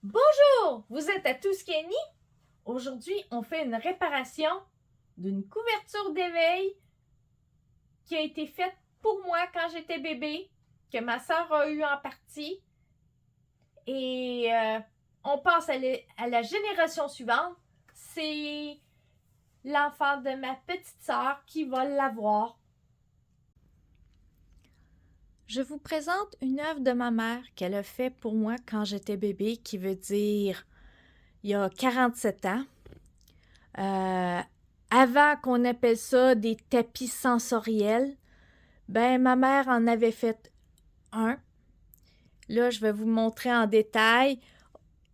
Bonjour, vous êtes à Tuscany. Aujourd'hui, on fait une réparation d'une couverture d'éveil qui a été faite pour moi quand j'étais bébé, que ma soeur a eu en partie. Et on passe à la génération suivante. C'est l'enfant de ma petite soeur qui va l'avoir. Je vous présente une œuvre de ma mère qu'elle a fait pour moi quand j'étais bébé, qui veut dire il y a 47 ans. Avant qu'on appelle ça des tapis sensoriels, ben ma mère en avait fait un. Là, je vais vous montrer en détail.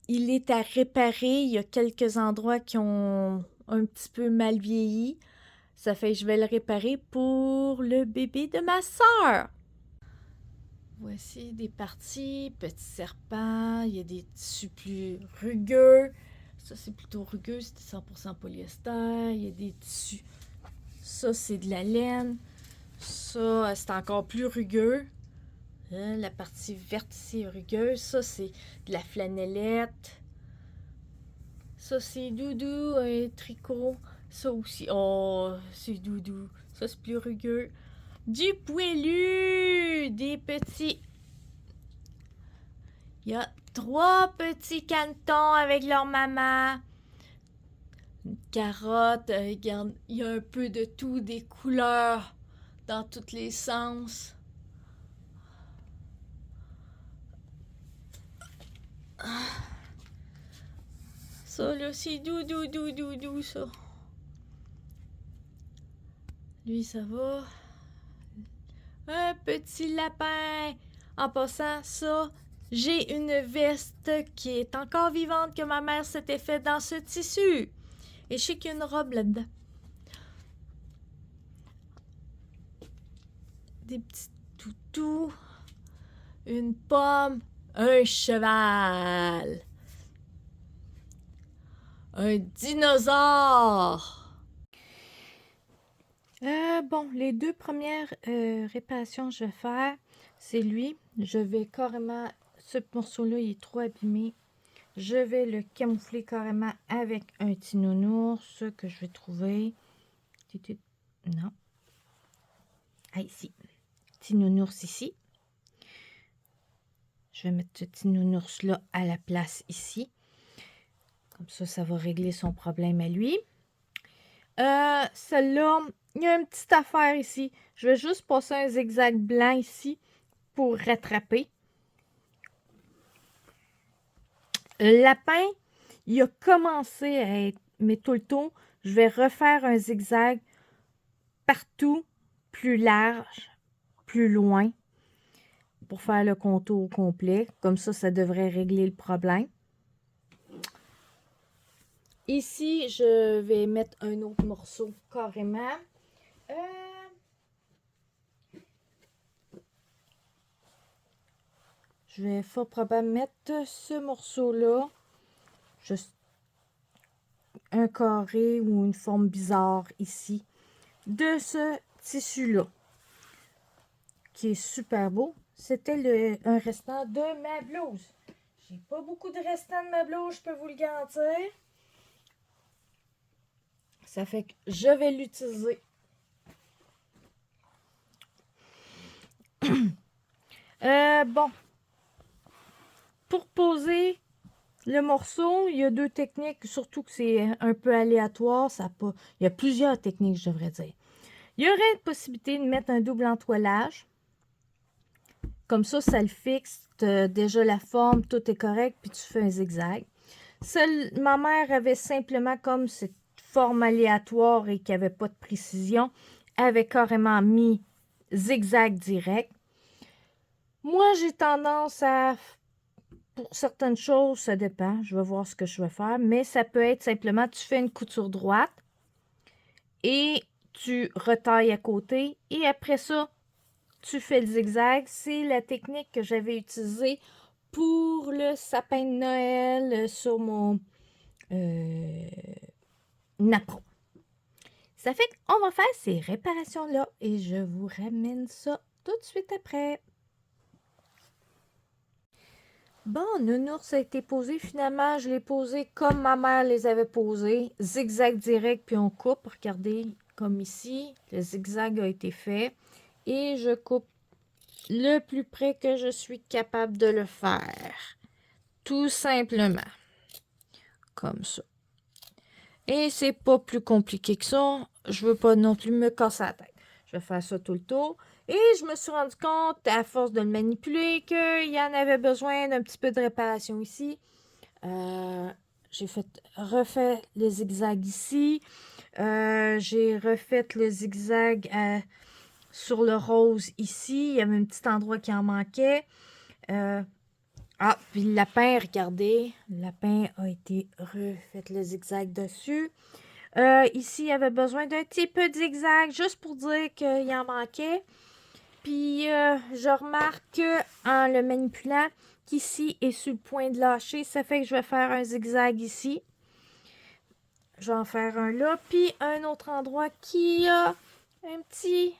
Il est à réparer. Il y a quelques endroits qui ont un petit peu mal vieilli. Ça fait que je vais le réparer pour le bébé de ma soeur. Voici des parties, petit serpent, il y a des tissus plus rugueux. Ça, c'est plutôt rugueux, c'était 100% polyester. Il y a des tissus. Ça, c'est de la laine. Ça, c'est encore plus rugueux. La partie verte ici est rugueuse. Ça, c'est de la flanellette. Ça, c'est doudou, un tricot. Ça aussi, oh, c'est doudou. Ça, c'est plus rugueux. Du poilu, des petits. Il y a 3 petits canetons avec leur maman. Une carotte, regarde, il y a un peu de tout, des couleurs dans tous les sens. Ça, là, c'est doudou, doudou, doudou, ça. Lui, ça va. Un petit lapin. En passant, ça, j'ai une veste qui est encore vivante que ma mère s'était faite dans ce tissu. Et je sais qu'il y a une robe là-dedans. Des petits toutous. Une pomme. Un cheval. Un dinosaure. Bon, les 2 premières réparations que je vais faire, c'est lui. Je vais carrément, ce morceau-là, il est trop abîmé. Je vais le camoufler carrément avec un petit nounours que je vais trouver. Non. Ah, ici. Petit nounours ici. Je vais mettre ce petit nounours-là à la place ici. Comme ça va régler son problème à lui. Celle-là, il y a une petite affaire ici. Je vais juste passer un zigzag blanc ici pour rattraper. Le lapin, il a commencé à être, mais tout le tour, je vais refaire un zigzag partout, plus large, plus loin, pour faire le contour complet. Comme ça devrait régler le problème. Ici, je vais mettre un autre morceau carrément. Je vais fort probablement mettre ce morceau-là, juste un carré ou une forme bizarre ici, de ce tissu-là, qui est super beau. C'était un restant de ma blouse. J'ai pas beaucoup de restants de ma blouse, je peux vous le garantir. Ça fait que je vais l'utiliser. Bon. Pour poser le morceau, il y a 2 techniques, surtout que c'est un peu aléatoire. Il y a plusieurs techniques, je devrais dire. Il y aurait une possibilité de mettre un double entoilage. Comme ça le fixe. Déjà la forme, tout est correct, puis tu fais un zigzag. Ma mère avait simplement, comme cette forme aléatoire et qui n'avait pas de précision, avait carrément mis zigzag direct. Moi, j'ai tendance à... Pour certaines choses, ça dépend. Je vais voir ce que je vais faire. Mais ça peut être simplement, tu fais une couture droite et tu retailles à côté. Et après ça, tu fais le zigzag. C'est la technique que j'avais utilisée pour le sapin de Noël sur mon napperon. Ça fait qu'on va faire ces réparations-là et je vous ramène ça tout de suite après. Bon, Nounours a été posé. Finalement, je l'ai posé comme ma mère les avait posés. Zigzag direct, puis on coupe. Regardez, comme ici, le zigzag a été fait. Et je coupe le plus près que je suis capable de le faire. Tout simplement. Comme ça. Et c'est pas plus compliqué que ça. Je veux pas non plus me casser la tête. Je vais faire ça tout le tour. Et je me suis rendu compte, à force de le manipuler, qu'il y en avait besoin d'un petit peu de réparation ici. J'ai refait le zigzag ici. J'ai refait le zigzag sur le rose ici. Il y avait un petit endroit qui en manquait. Puis le lapin, regardez. Le lapin a été refait le zigzag dessus. Ici, il y avait besoin d'un petit peu de zigzag, juste pour dire qu'il en manquait. Puis, je remarque en le manipulant qu'ici est sur le point de lâcher. Ça fait que je vais faire un zigzag ici. Je vais en faire un là. Puis, un autre endroit qui a un petit...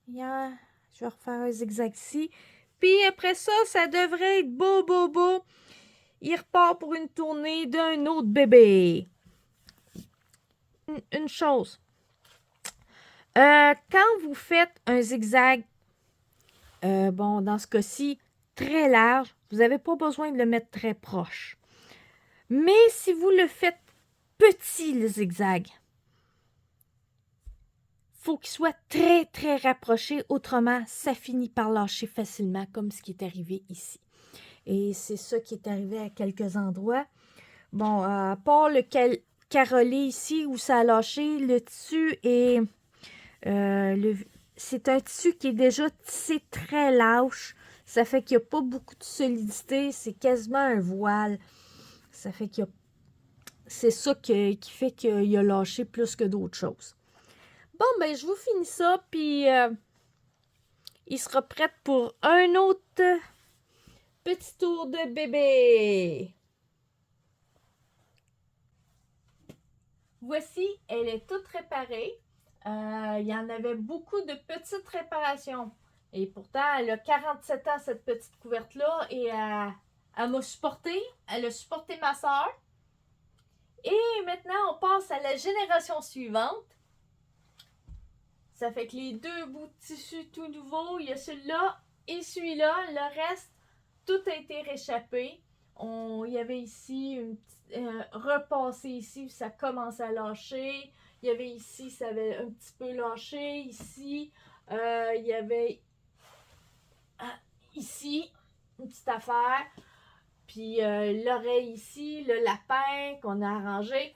Je vais refaire un zigzag ici. Puis, après ça, ça devrait être beau, beau, beau. Il repart pour une tournée d'un autre bébé. Une chose. Quand vous faites un zigzag, dans ce cas-ci, très large, vous n'avez pas besoin de le mettre très proche. Mais si vous le faites petit, le zigzag, faut qu'il soit très, très rapproché. Autrement, ça finit par lâcher facilement, comme ce qui est arrivé ici. Et c'est ça qui est arrivé à quelques endroits. Bon, à part le carolé ici où ça a lâché, le tissu est... c'est un tissu qui est déjà tissé très lâche. Ça fait qu'il n'y a pas beaucoup de solidité. C'est quasiment un voile. Ça fait qu'il y a... C'est ça qui fait qu'il a lâché plus que d'autres choses. Bon, ben, je vous finis ça, puis il sera prêt pour un autre petit tour de bébé. Voici, elle est toute réparée. Il y en avait beaucoup de petites réparations. Et pourtant, elle a 47 ans, cette petite couverte-là, et elle m'a supporté. Elle a supporté ma soeur. Et maintenant, on passe à la génération suivante. Ça fait que les deux bouts de tissu tout nouveaux, il y a celui-là et celui-là. Le reste, tout a été réchappé. Il y avait ici repassé ici, ça commence à lâcher. Il y avait ici, ça avait un petit peu lâché. Ici, il y avait ici une petite affaire. Puis l'oreille ici, le lapin qu'on a arrangé.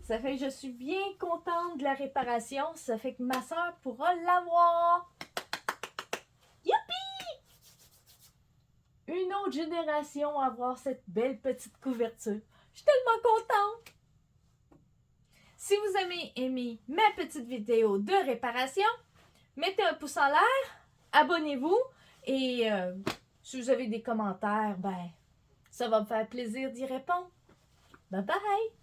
Ça fait que je suis bien contente de la réparation. Ça fait que ma soeur pourra l'avoir. Youpi! Une autre génération à avoir cette belle petite couverture. Je suis tellement contente! Si vous avez aimé ma petite vidéo de réparation, mettez un pouce en l'air, abonnez-vous et si vous avez des commentaires, ben ça va me faire plaisir d'y répondre. Bye bye!